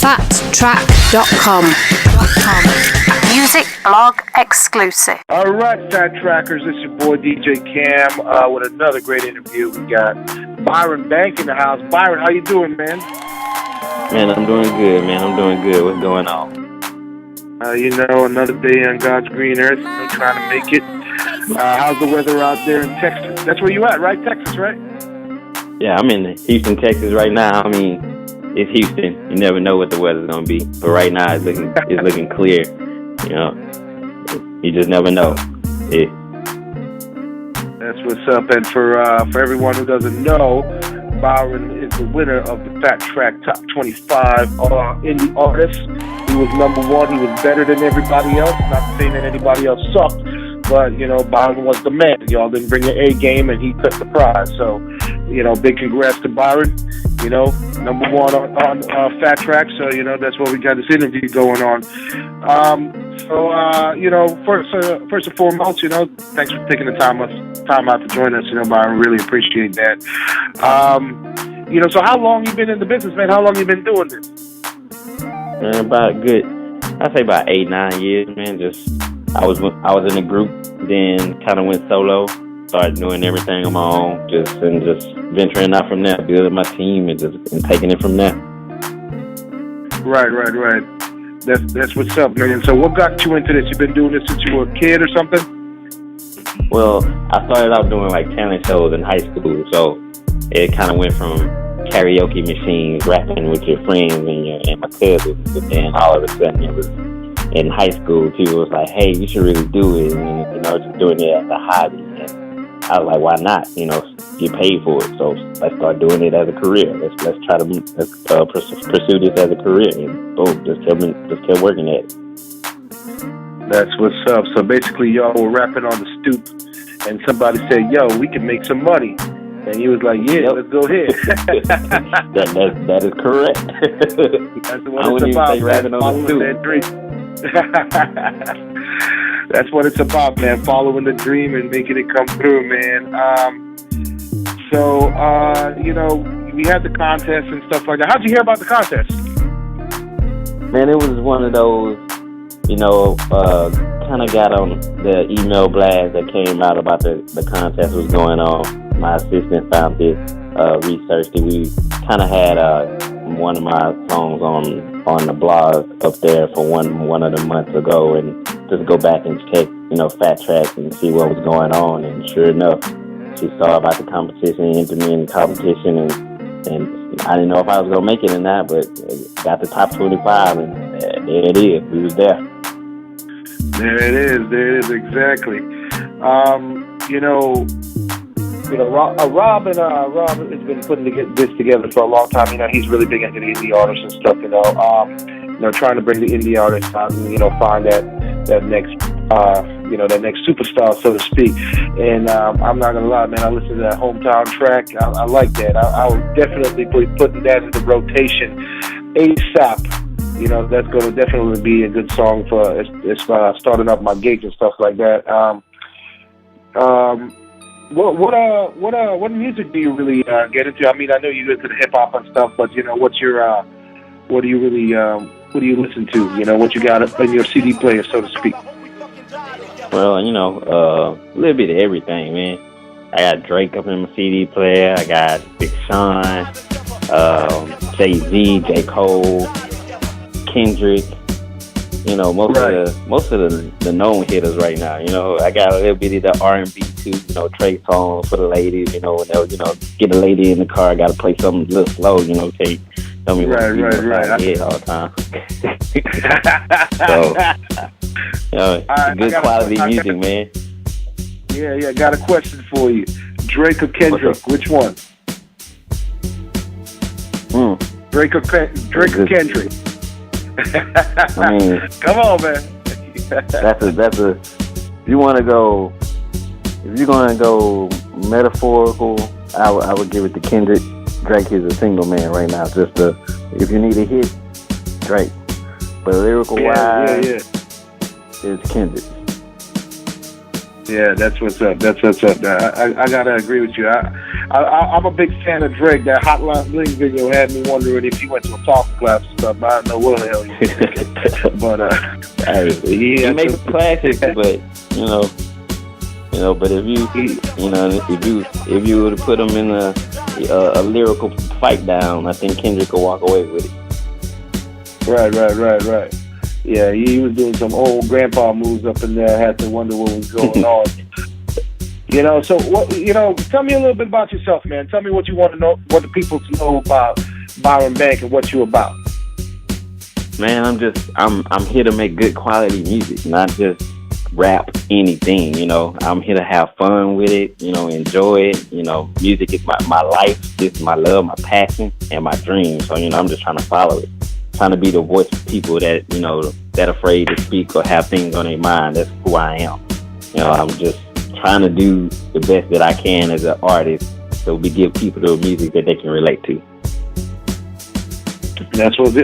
FaTTrak.com. Music blog exclusive. All right, FaTTrackers, this is your boy DJ Cam with another great interview. We got Byron Bank in the house. Byron, how you doing, man? Man, I'm doing good, man. I'm doing good. What's going on? Another day on God's green earth, trying to make it. How's the weather out there in Texas? That's where you at, right? Texas, right? Yeah, I'm in Houston, Texas right now. I mean, it's Houston. You never know what the weather's gonna be, but right now it's looking clear. You know, you just never know. Yeah. That's what's up. And for everyone who doesn't know, Byron is the winner of the FaTTrak Top 25 indie artists. He was number one. He was better than everybody else. Not saying that anybody else sucked, but Byron was the man. Y'all didn't bring your A game, and he took the prize. So, big congrats to Byron. Number one on FaTTrak. So that's why we got this interview going on. First and foremost, thanks for taking the time out to join us. Byron, really appreciate that. So how long you been in the business, man? How long you been doing this? Man, I'd say about 8-9 years, man. I was in a group, then kind of went solo, started doing everything on my own, just venturing out from there, building my team and taking it from there. Right. That's what's up, man. So what got you into this? You been doing this since you were a kid or something? Well, I started out doing like talent shows in high school, so it kind of went from karaoke machines, rapping with your friends and my cousins, but then all of a sudden it was in high school. People was like, "Hey, you should really do it," and just doing it as a hobby. And I was like, "Why not? Get paid for it." So let's start doing it as a career. Let's try to pursue this as a career. And boom, just kept working at it. That's what's up. So basically, y'all were rapping on the stoop, and somebody said, "Yo, we can make some money." And he was like, "Yeah, Let's go ahead." that is correct. That's what it's about, man. Following that dream. That's what it's about, man. Following the dream and making it come through, man. We had the contest and stuff like that. How'd you hear about the contest? Man, it was one of those, kind of got on the email blast that came out about the contest was going on. My assistant found it, researched it. We kind of had one of my songs on the blog up there for one of the months ago, and just go back and check, FaTTrak and see what was going on. And sure enough, she saw about the competition, entered me in the competition, and I didn't know if I was gonna make it or not, but got the top 25, and there it is. We was there. There it is, exactly. Rob has been putting this together for a long time. He's really big into the indie artists and stuff. Trying to bring the indie artists out and find that next that next superstar, so to speak. And I'm not gonna lie, man. I listened to that hometown track. I like that. I will definitely be putting that into rotation ASAP. That's going to definitely be a good song for starting up my gigs and stuff like that. What music do you really get into? I mean, I know you get into the hip hop and stuff, but what do you listen to? What you got in your CD player, so to speak? Well, a little bit of everything, man. I got Drake up in my CD player. I got Big Sean, Jay-Z, J. Cole, Kendrick. Most of the known hitters right now. I got a little bit of the R&B too. Trey songs for the ladies. When they'll get a lady in the car, I gotta play something a little slow. Tell me right. all the time. So, good quality music, man. Yeah. I got a question for you. Drake or Kendrick? Which one? Drake or Kendrick? I mean, come on, man. that's a. If you're gonna go metaphorical, I would give it to Kendrick. Drake is a single man right now. If you need a hit, Drake. But lyrical wise, it's Kendrick. Yeah, that's what's up. That's what's up. I gotta agree with you. I'm a big fan of Drake. That Hotline Bling video had me wondering if he went to a talking class or something. I don't know what the hell he was thinking. But he makes classics, but but if you were to put him in a lyrical fight down, I think Kendrick could walk away with it. Right. Yeah, he was doing some old grandpa moves up in there. I had to wonder what was going on. So what? Tell me a little bit about yourself, man. Tell me what you want to know, what the people know about Byron Bank and what you about. Man, I'm here to make good quality music, not just rap anything. I'm here to have fun with it. Enjoy it. Music is my life. It's my love, my passion, and my dream. So I'm just trying to follow it. Trying to be the voice for people that that afraid to speak or have things on their mind. That's who I am. I'm just trying to do the best that I can as an artist, so we give people the music that they can relate to. That's what's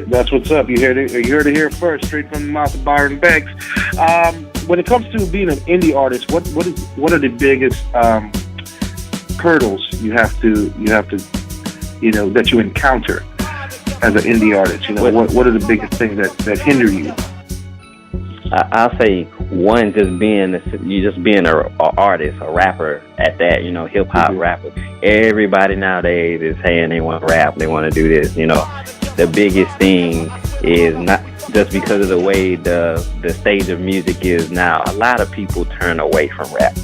up. You heard it here first, straight from the mouth of Byron Banks. When it comes to being an indie artist, what are the biggest hurdles you have to that you encounter as an indie artist? What are the biggest things that hinder you? I'll say one, just being an artist, a rapper at that, hip hop rapper. Everybody nowadays is saying they want to rap, they want to do this. The biggest thing is not just because of the way the stage of music is now. A lot of people turn away from rap.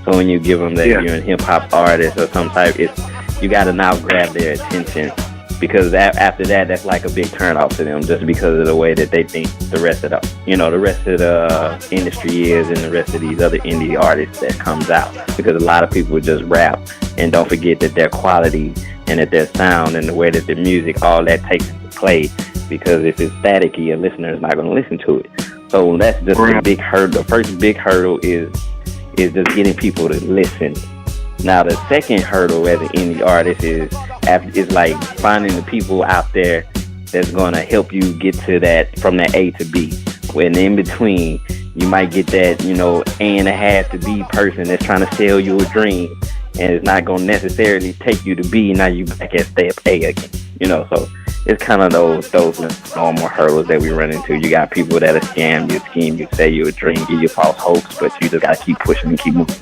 So when you give them that you're a hip hop artist or some type, you got to now grab their attention. Because after that, that's like a big turnoff to them, just because of the way that they think the rest of the industry is, and the rest of these other indie artists that comes out. Because a lot of people just rap and don't forget that their quality and that their sound and the way that the music, all that takes into play. Because if it's staticky, a listener is not going to listen to it. So that's just a big hurdle. The first big hurdle is just getting people to listen. Now the second hurdle as an indie artist is like finding the people out there that's going to help you get to that, from that A to B. When in between, you might get that, A and a half to B person that's trying to sell you a dream, and it's not going to necessarily take you to B. Now you back at step A again, So it's kind of those normal hurdles that we run into. You got people that'll scam you, scheme you, say you a dream, give you false hopes, but you just got to keep pushing and keep moving.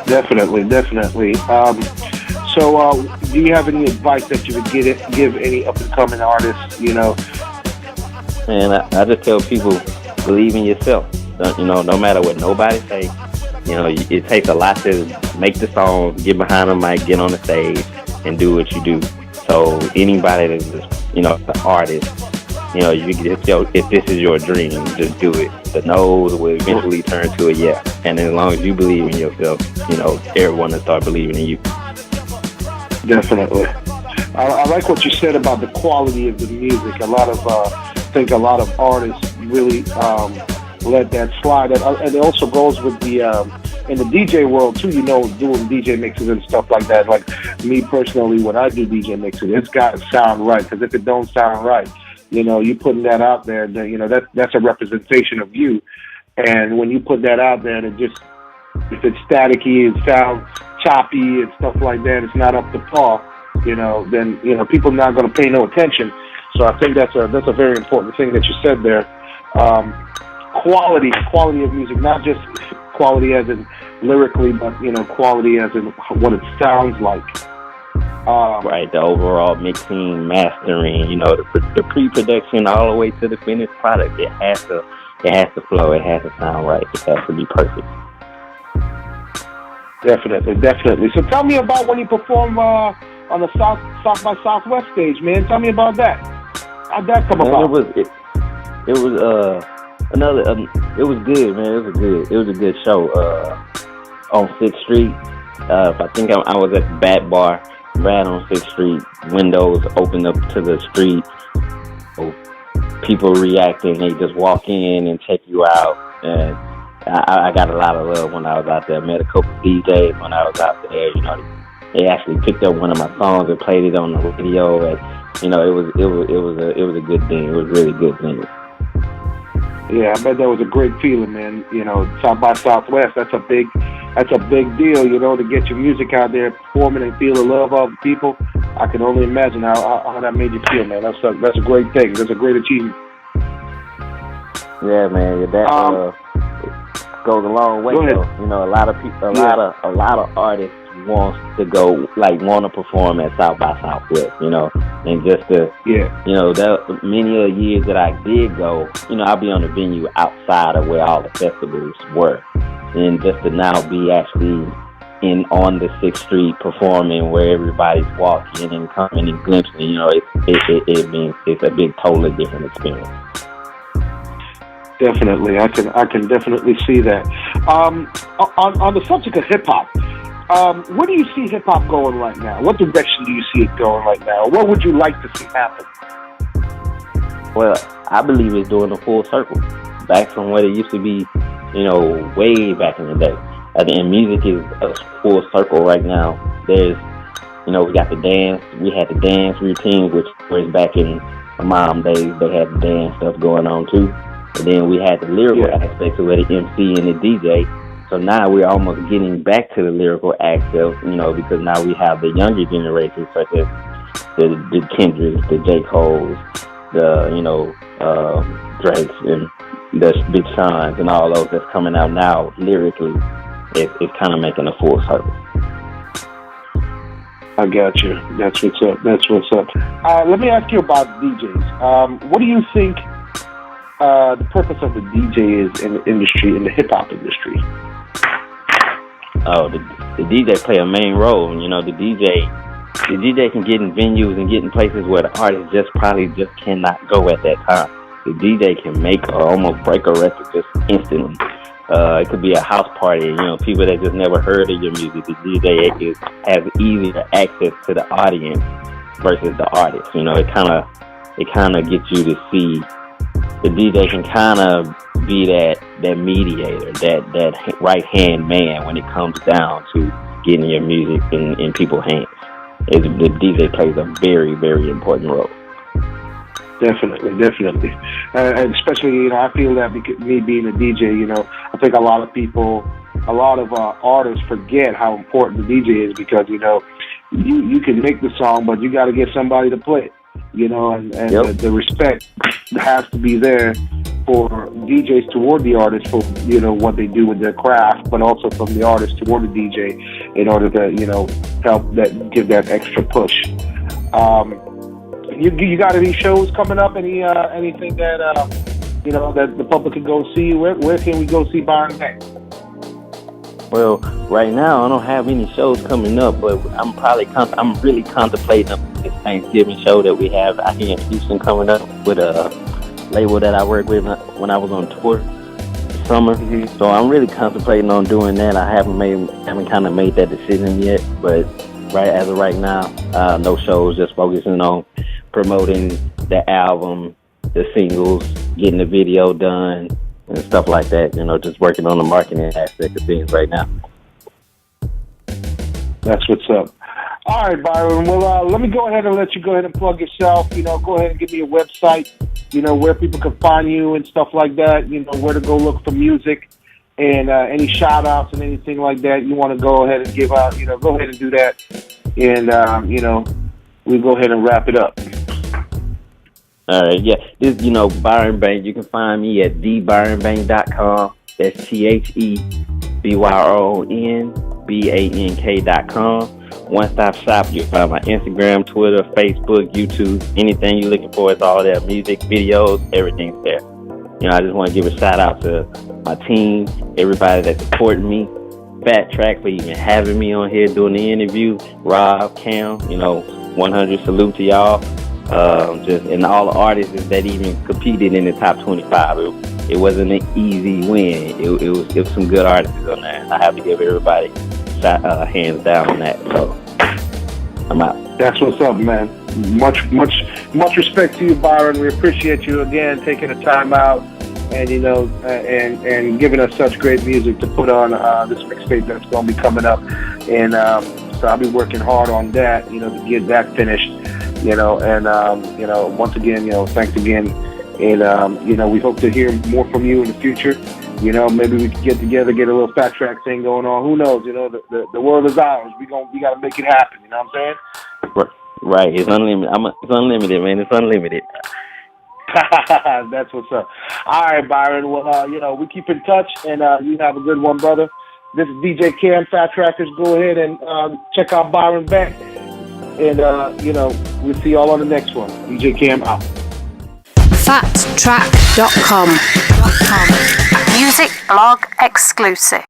Definitely. So, do you have any advice that you would give any up-and-coming artists, And I just tell people, believe in yourself. No matter what nobody say, it takes a lot to make the song, get behind the mic, get on the stage, and do what you do. So anybody that's just, an artist, if this is your dream, just do it. The no's will eventually turn to a yeah. And as long as you believe in yourself, everyone will start believing in you. Definitely. I like what you said about the quality of the music. I think a lot of artists really let that slide. And it also goes with the in the DJ world too. Doing DJ mixes and stuff like that. Like me personally, when I do DJ mixes, it's got to sound right. Because if it don't sound right, you putting that out there, that's a representation of you. And when you put that out there, and if it's staticky, it sounds choppy and stuff like that, it's not up to par, then people are not going to pay no attention. So I think that's a very important thing that you said there. Quality of music, not just quality as in lyrically, but quality as in what it sounds like. Right, the overall mixing, mastering, the pre-production all the way to the finished product. It has to flow. It has to sound right. It has to be perfect. Definitely. So tell me about when you perform on the South by Southwest stage, man. Tell me about that. How'd that come about? It was good, man. It was a good show on 6th Street. I think I was at the Bat Bar right on 6th Street. Windows opened up to the street. People reacting. They just walk in and check you out. And I got a lot of love when I was out there. I met a couple DJs when I was out there. They actually picked up one of my songs and played it on the radio. And it was a good thing. It was a really good thing. Yeah, I bet that was a great feeling, man. South by Southwest, that's a big deal, to get your music out there, performing and feel the love of the people. I can only imagine how that made you feel, man. That's a great thing. That's a great achievement. Yeah, man. That goes a long way, though. A lot of people, a lot of artists want to perform at South by Southwest, and just to, that many years that I did go, I'll be on the venue outside of where all the festivals were, and just to now be actually on the 6th Street performing where everybody's walking and coming and glimpsing, it's a big, totally different experience. Definitely, I can definitely see that. On the subject of hip hop, where do you see hip hop going right now? What direction do you see it going right now? What would you like to see happen? Well, I believe it's doing a full circle, back from what it used to be, way back in the day. And music is a full circle right now. There's, we got the dance. We had the dance routine, which was back in my mom days. They had the dance stuff going on too. And then we had the lyrical aspect of it, the MC and the DJ. So now we're almost getting back to the lyrical aspect, because now we have the younger generation, such as the Kendricks, the J. Coles, the, Drakes, and the Big Sean's, and all those that's coming out now lyrically. It's kind of making a full circle. I got you. That's what's up. Let me ask you about DJs. What do you think the purpose of the DJ is in the industry, in the hip-hop industry? Oh, the DJ play a main role. The DJ can get in venues and get in places where the artist probably cannot go at that time. The DJ can make or almost break a record just instantly. It could be a house party, people that just never heard of your music. The DJ has easier access to the audience versus the artist. It kind of gets you to see. The DJ can kind of be that mediator, that right-hand man when it comes down to getting your music in people's hands. The DJ plays a very, very important role. Definitely. And especially, I feel that me being a DJ, I think a lot of artists forget how important the DJ is because, you can make the song, but you got to get somebody to play it. And the respect has to be there for DJs toward the artist for, what they do with their craft, but also from the artist toward the DJ in order to, help give that extra push. You got any shows coming up? Anything that, that the public can go see? Where can we go see Byron Bank? Well, right now I don't have any shows coming up, but I'm really contemplating this Thanksgiving show that we have out here in Houston coming up with a label that I worked with when I was on tour this summer. Mm-hmm. So I'm really contemplating on doing that. I haven't kind of made that decision yet, but as of right now, no shows, just focusing on promoting the album, the singles, getting the video done, and stuff like that, just working on the marketing aspect of things right now. That's what's up. All right, Byron. Well, let me go ahead and let you go ahead and plug yourself. Go ahead and give me a website, where people can find you and stuff like that, where to go look for music and any shout outs and anything like that you want to go ahead and give out, go ahead and do that. And, we'll go ahead and wrap it up. All right, yeah. This, Byron Bank. You can find me at thebyronbank.com. That's TheByronBank.com. One-stop shop. You'll find my Instagram, Twitter, Facebook, YouTube. Anything you're looking for, it's all there. Music, videos, everything's there. I just want to give a shout out to my team, everybody that's supporting me. FaTTrak for even having me on here doing the interview. Rob, Cam, 100 salute to y'all. And all the artists that even competed in the top 25. It wasn't an easy win. It was some good artists on there. I have to give everybody hands down on that. So I'm out. That's what's up, man. Much respect to you, Byron. We appreciate you again taking the time out and and giving us such great music to put on this mixtape that's going to be coming up. And so I'll be working hard on that, to get that finished. Once again, thanks again, And, you know, we hope to hear more from you in the future. You know, maybe we can get together, get a little FaTTrak thing going on. Who knows? You know, the world is ours. We got to make it happen. You know what I'm saying? Right. It's unlimited. It's unlimited, man. It's unlimited. That's what's up. All right, Byron. Well, you know, we keep in touch, and you have a good one, brother. This is DJ Cam, FaTTrakers. Go ahead and check out Byron Bank. And, you know, we'll see y'all on the next one. DJ Cam out. FaTTrak.com. Music blog exclusive.